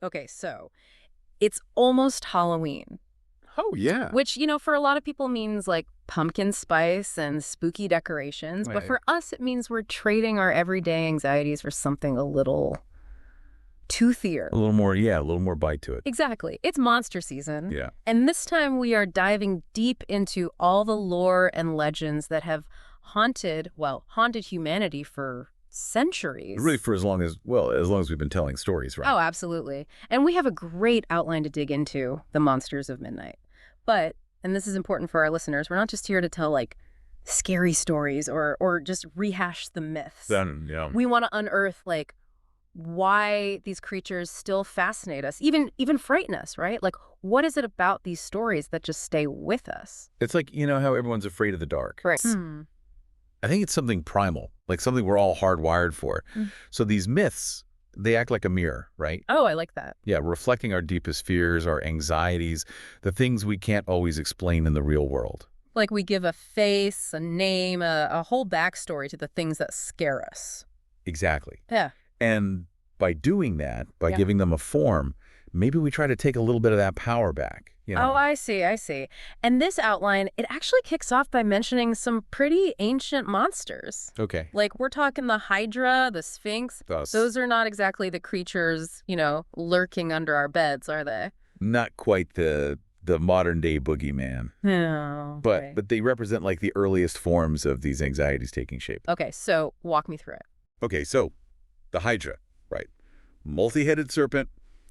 Okay, so it's almost Halloween, Oh, yeah. which, for a lot of people means like pumpkin spice and spooky decorations. But Right. for us, it means we're trading our everyday anxieties for something a little toothier. A little more, yeah, a little more bite to it. Exactly. It's monster season. Yeah. And this time we are diving deep into all the lore and legends that have haunted humanity for centuries. Really for as long as, well, as long as we've been telling stories, right? Oh, absolutely. And we have a great outline to dig into, the monsters of midnight. But, and this is important for our listeners, we're not just here to tell like scary stories or just rehash the myths. Then, yeah. We want to unearth like why these creatures still fascinate us, even frighten us, right? Like, what is it about these stories that just stay with us? It's like, you know how everyone's afraid of the dark? Right. I think it's something primal, like something we're all hardwired for. So these myths, they act like a mirror, right? Oh, I like that. Yeah, reflecting our deepest fears, our anxieties, the things we can't always explain in the real world. Like we give a face, a name, a whole backstory to the things that scare us. Exactly. Yeah. And by doing that, by Yeah. giving them a form, maybe we try to take a little bit of that power back. You know? Oh, I see. And this outline, it actually kicks off by mentioning some pretty ancient monsters. Okay. Like, we're talking the Hydra, the Sphinx. Those are not exactly the creatures, lurking under our beds, are they? Not quite the modern day boogeyman. No. But they represent like the earliest forms of these anxieties taking shape. Okay, so walk me through it. Okay, so the Hydra, right? Multi-headed serpent,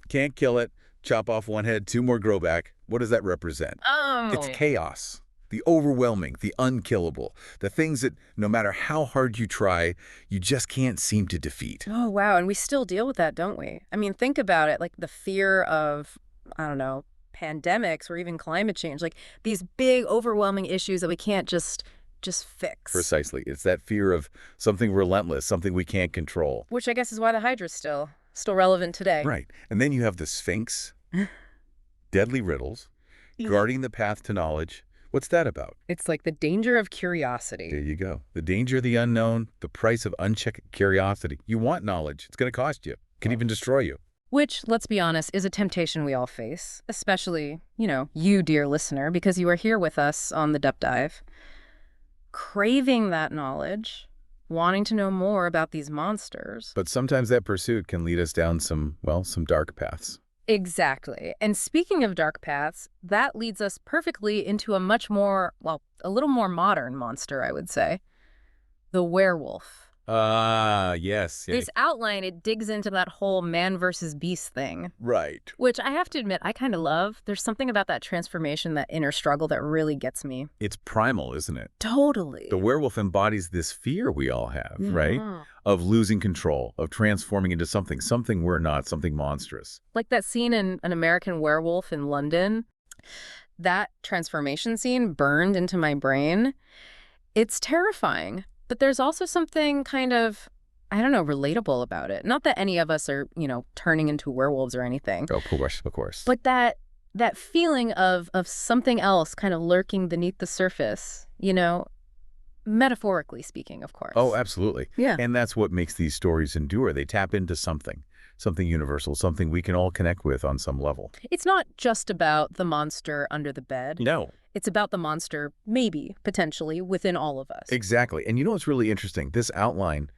can't kill it, chop off one head, two more grow back. What does that represent? Oh. It's chaos, the overwhelming, the unkillable, the things that no matter how hard you try, you just can't seem to defeat. Oh, wow. And we still deal with that, don't we? I mean, think about it, like the fear of, I don't know, pandemics or even climate change, like these big, overwhelming issues that we can't just fix. Precisely. It's that fear of something relentless, something we can't control. Which I guess is why the Hydra's still relevant today. Right. And then you have the Sphinx, deadly riddles, guarding the path to knowledge. What's that about? It's like the danger of curiosity. There you go. The danger of the unknown, the price of unchecked curiosity. You want knowledge. It's going to cost you. It can even destroy you. Which, let's be honest, is a temptation we all face, especially, you, dear listener, because you are here with us on the Deep Dive. Craving that knowledge, wanting to know more about these monsters. But sometimes that pursuit can lead us down some dark paths. Exactly. And speaking of dark paths, that leads us perfectly into a much more, a little more modern monster, I would say. The werewolf. Yes. Yeah. This outline, it digs into that whole man versus beast thing. Right. Which I have to admit, I kind of love. There's something about that transformation, that inner struggle that really gets me. It's primal, isn't it? Totally. The werewolf embodies this fear we all have, right? Of losing control, of transforming into something we're not, something monstrous. Like that scene in An American Werewolf in London. That transformation scene burned into my brain. It's terrifying. But there's also something kind of, I don't know, relatable about it. Not that any of us are, turning into werewolves or anything. Oh, of course. But that feeling of something else kind of lurking beneath the surface, metaphorically speaking, of course. Oh, absolutely. Yeah. And that's what makes these stories endure. They tap into something universal, something we can all connect with on some level. It's not just about the monster under the bed. No. It's about the monster, maybe, potentially, within all of us. Exactly. And you know what's really interesting? This outline,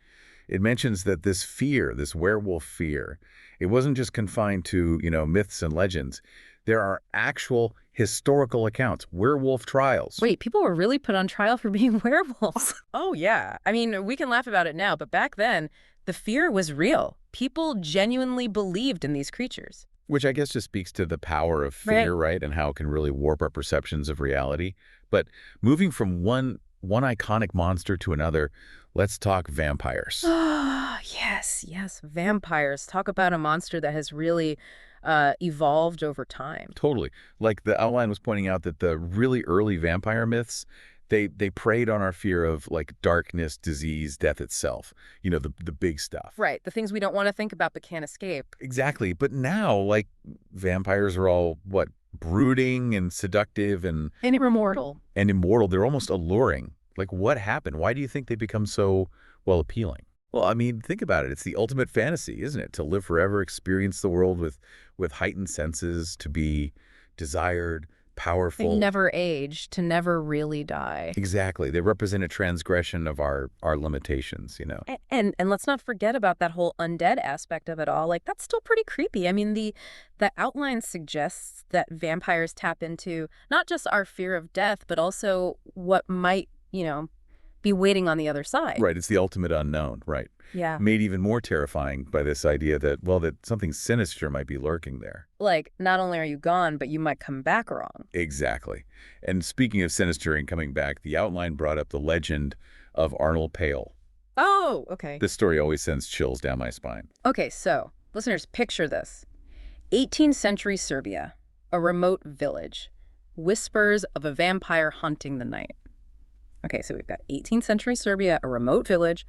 it mentions that this fear, this werewolf fear, it wasn't just confined to, myths and legends. There are actual historical accounts, werewolf trials. Wait, people were really put on trial for being werewolves? Oh, yeah. I mean, we can laugh about it now, but back then, the fear was real. People genuinely believed in these creatures. Which I guess just speaks to the power of fear, right? And how it can really warp our perceptions of reality. But moving from one iconic monster to another, let's talk vampires. Yes, vampires. Talk about a monster that has really evolved over time. Totally. Like the outline was pointing out that the really early vampire myths, they preyed on our fear of like darkness, disease, death itself. The big stuff. Right. The things we don't want to think about but can't escape. Exactly. But now, like, vampires are all, brooding and seductive and immortal. And immortal. They're almost alluring. Like, what happened? Why do you think they become so, appealing? Well, I mean, think about it. It's the ultimate fantasy, isn't it? To live forever, experience the world with heightened senses, to be desired, Like powerful. never age, to never really die. Exactly. They represent a transgression of our limitations, you know. And let's not forget about that whole undead aspect of it all. Like that's still pretty creepy. I mean, the outline suggests that vampires tap into not just our fear of death, but also what might, be waiting on the other side. Right. It's the ultimate unknown, right? Yeah. Made even more terrifying by this idea that, well, that something sinister might be lurking there. Like not only are you gone, but you might come back wrong. Exactly. And speaking of sinister and coming back, the outline brought up the legend of Arnold Pale. Oh, okay. This story always sends chills down my spine. Okay, so listeners, picture this. 18th century Serbia, a remote village, whispers of a vampire haunting the night. Okay, so we've got 18th century Serbia, a remote village,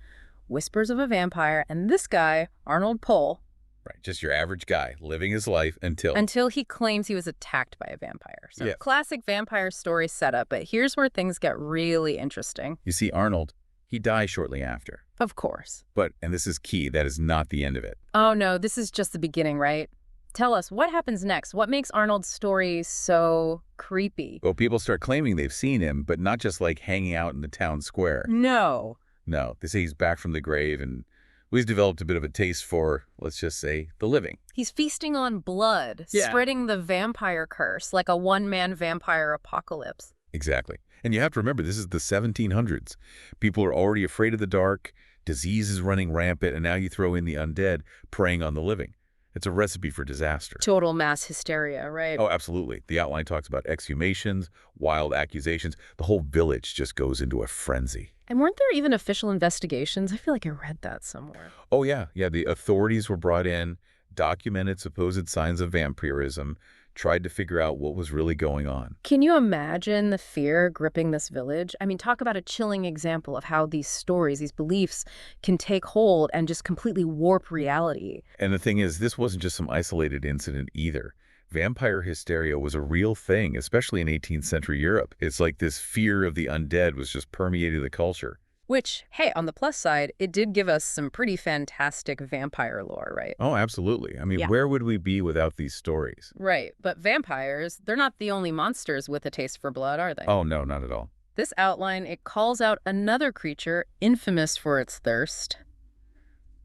whispers of a vampire, and this guy, Arnold Pole, Right. Just your average guy living his life until he claims he was attacked by a vampire. So Yeah. classic vampire story setup, but here's where things get really interesting. You see, Arnold, he dies shortly after. Of course. But, and this is key, that is not the end of it. Oh no, this is just the beginning, right? Tell us, what happens next? What makes Arnold's story so creepy? Well, people start claiming they've seen him, but not just like hanging out in the town square. No. No, they say he's back from the grave, and he's developed a bit of a taste for, let's just say, the living. He's feasting on blood, Yeah. spreading the vampire curse like a one-man vampire apocalypse. Exactly. And you have to remember, this is the 1700s. People are already afraid of the dark, disease is running rampant, and now you throw in the undead preying on the living. It's a recipe for disaster. Total mass hysteria, right? Oh, absolutely. The outline talks about exhumations, wild accusations. The whole village just goes into a frenzy. And weren't there even official investigations? I feel like I read that somewhere. Oh, yeah. Yeah, the authorities were brought in, documented supposed signs of vampirism, tried to figure out what was really going on. Can you imagine the fear gripping this village? I mean, talk about a chilling example of how these stories, these beliefs can take hold and just completely warp reality. And the thing is, this wasn't just some isolated incident either. Vampire hysteria was a real thing, especially in 18th century Europe. It's like this fear of the undead was just permeating the culture. Which, hey, on the plus side, it did give us some pretty fantastic vampire lore, right? Oh, absolutely. I mean, Yeah. where would we be without these stories? Right, but vampires, they're not the only monsters with a taste for blood, are they? Oh, no, not at all. This outline, it calls out another creature infamous for its thirst,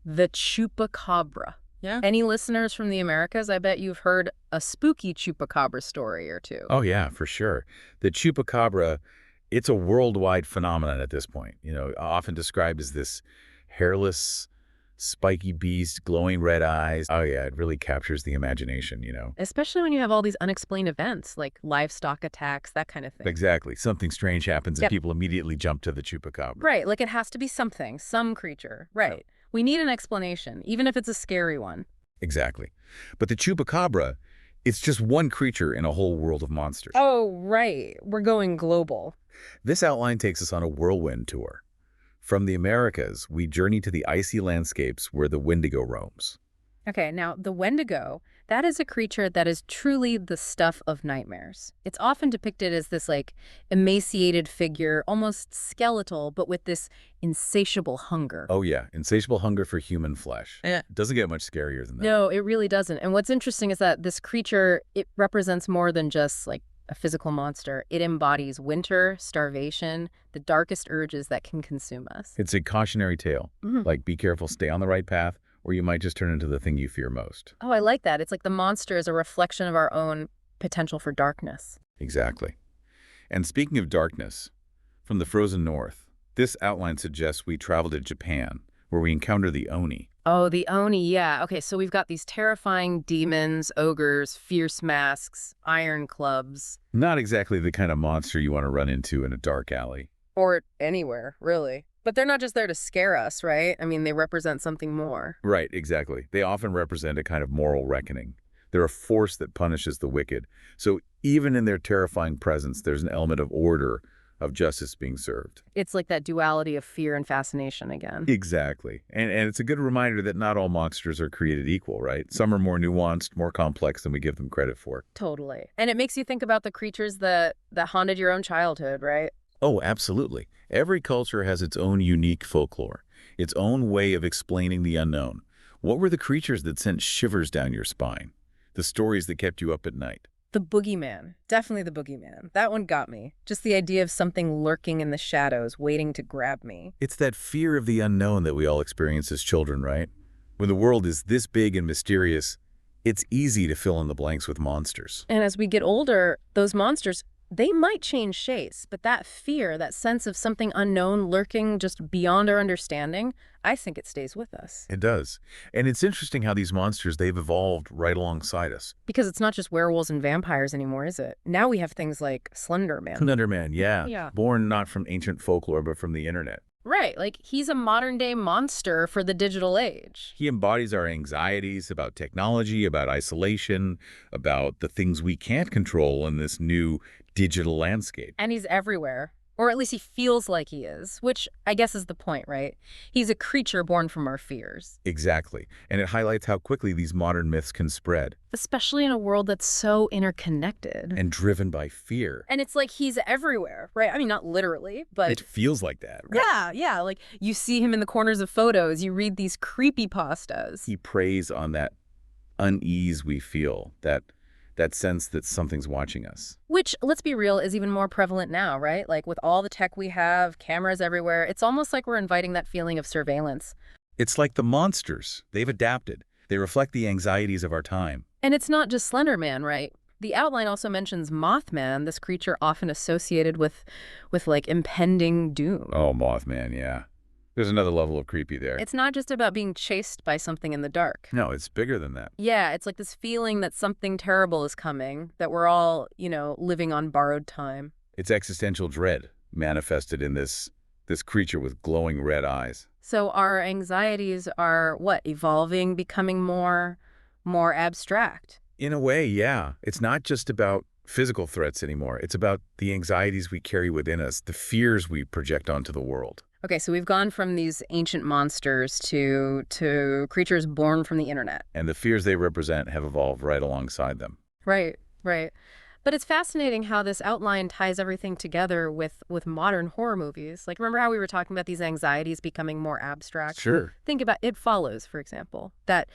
the Chupacabra. Yeah. Any listeners from the Americas, I bet you've heard a spooky Chupacabra story or two. Oh, yeah, for sure. The Chupacabra, it's a worldwide phenomenon at this point. You know, often described as this hairless, spiky beast, glowing red eyes. Oh, yeah, it really captures the imagination, you know. Especially when you have all these unexplained events, like livestock attacks, that kind of thing. Exactly. Something strange happens and Yep. people immediately jump to the Chupacabra. Right, like it has to be something, some creature. Right. We need an explanation, even if it's a scary one. Exactly. But the Chupacabra, it's just one creature in a whole world of monsters. Oh, right. We're going global. This outline takes us on a whirlwind tour. From the Americas, we journey to the icy landscapes where the Wendigo roams. Okay, now the Wendigo, that is a creature that is truly the stuff of nightmares. It's often depicted as this like emaciated figure, almost skeletal, but with this insatiable hunger. Oh yeah, insatiable hunger for human flesh. Yeah. Doesn't get much scarier than that. No, it really doesn't. And what's interesting is that this creature, it represents more than just like a physical monster. It embodies winter, starvation, the darkest urges that can consume us. It's a cautionary tale. Mhm. Like, be careful, stay on the right path, or you might just turn into the thing you fear most. Oh, I like that. It's like the monster is a reflection of our own potential for darkness. Exactly. And speaking of darkness, from the frozen north, this outline suggests we travel to Japan, where we encounter the Oni. Oh, the Oni, yeah. Okay, so we've got these terrifying demons, ogres, fierce masks, iron clubs. Not exactly the kind of monster you want to run into in a dark alley. Or anywhere, really. But they're not just there to scare us, right? I mean, they represent something more. Right, exactly. They often represent a kind of moral reckoning. They're a force that punishes the wicked. So even in their terrifying presence, there's an element of order, of justice being served. It's like that duality of fear and fascination again. Exactly. And it's a good reminder that not all monsters are created equal, right? Some are more nuanced, more complex than we give them credit for. Totally. And it makes you think about the creatures that haunted your own childhood, right? Oh, absolutely. Every culture has its own unique folklore. its own way of explaining the unknown. What were the creatures that sent shivers down your spine? The stories that kept you up at night? The boogeyman. Definitely the boogeyman. That one got me. Just the idea of something lurking in the shadows, waiting to grab me. It's that fear of the unknown that we all experience as children, right? When the world is this big and mysterious, it's easy to fill in the blanks with monsters. And as we get older, those monsters, they might change shapes, but that fear, that sense of something unknown lurking just beyond our understanding, I think it stays with us. It does. And it's interesting how these monsters, they've evolved right alongside us. Because it's not just werewolves and vampires anymore, is it? Now we have things like Slender Man. Slender Man, yeah. Yeah. Born not from ancient folklore, but from the internet. Right, like he's a modern-day monster for the digital age. He embodies our anxieties about technology, about isolation, about the things we can't control in this new digital landscape. And he's everywhere. Or at least he feels like he is, which I guess is the point, right? He's a creature born from our fears. Exactly. And it highlights how quickly these modern myths can spread. Especially in a world that's so interconnected. And driven by fear. And it's like he's everywhere, right? I mean, not literally, but... It feels like that, right? Yeah. Like, you see him in the corners of photos. You read these creepypastas. He preys on that unease we feel, that sense that something's watching us. Which, let's be real, is even more prevalent now, right? Like, with all the tech we have, cameras everywhere, it's almost like we're inviting that feeling of surveillance. It's like the monsters. They've adapted. They reflect the anxieties of our time. And it's not just Slender Man, right? The outline also mentions Mothman, this creature often associated with like, impending doom. Oh, Mothman, yeah. There's another level of creepy there. It's not just about being chased by something in the dark. No, it's bigger than that. Yeah, it's like this feeling that something terrible is coming, that we're all, living on borrowed time. It's existential dread manifested in this creature with glowing red eyes. So our anxieties are, evolving, becoming more abstract. In a way, yeah. It's not just about physical threats anymore. It's about the anxieties we carry within us, the fears we project onto the world. Okay, so we've gone from these ancient monsters to creatures born from the internet. And the fears they represent have evolved right alongside them. Right. But it's fascinating how this outline ties everything together with modern horror movies. Like, remember how we were talking about these anxieties becoming more abstract? Sure. Think about It Follows, for example. That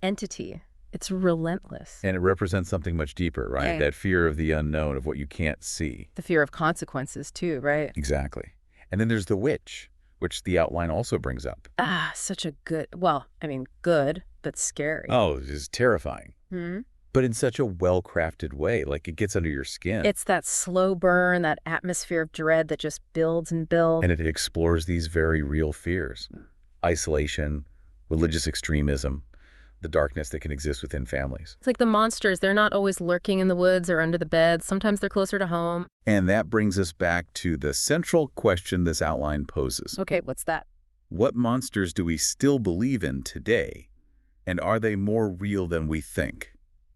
entity, it's relentless. And it represents something much deeper, right? Yeah. That fear of the unknown, of what you can't see. The fear of consequences, too, right? Exactly. And then there's the witch, which the outline also brings up. Ah, such a good, good, but scary. Oh, it is terrifying. Hmm? But in such a well-crafted way, like it gets under your skin. It's that slow burn, that atmosphere of dread that just builds and builds. And it explores these very real fears. Isolation, religious extremism, the darkness that can exist within families. It's like the monsters, they're not always lurking in the woods or under the bed. Sometimes they're closer to home. And that brings us back to the central question this outline poses. Okay, what's that? What monsters do we still believe in today? And are they more real than we think?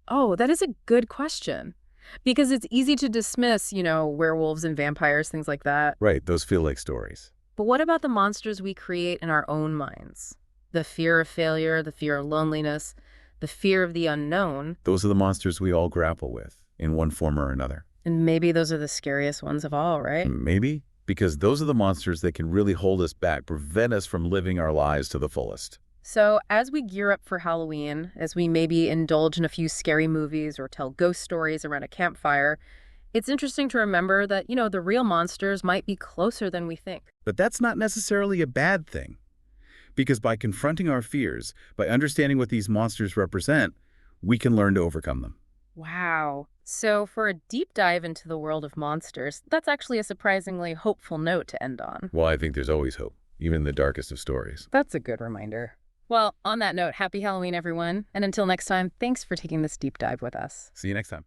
Oh, that is a good question. Because it's easy to dismiss, werewolves and vampires, things like that. Right, those feel like stories. But what about the monsters we create in our own minds? The fear of failure, the fear of loneliness, the fear of the unknown. Those are the monsters we all grapple with in one form or another. And maybe those are the scariest ones of all, right? Maybe, because those are the monsters that can really hold us back, prevent us from living our lives to the fullest. So as we gear up for Halloween, as we maybe indulge in a few scary movies or tell ghost stories around a campfire, it's interesting to remember that, the real monsters might be closer than we think. But that's not necessarily a bad thing. Because by confronting our fears, by understanding what these monsters represent, we can learn to overcome them. Wow. So for a deep dive into the world of monsters, that's actually a surprisingly hopeful note to end on. Well, I think there's always hope, even in the darkest of stories. That's a good reminder. Well, on that note, happy Halloween, everyone. And until next time, thanks for taking this deep dive with us. See you next time.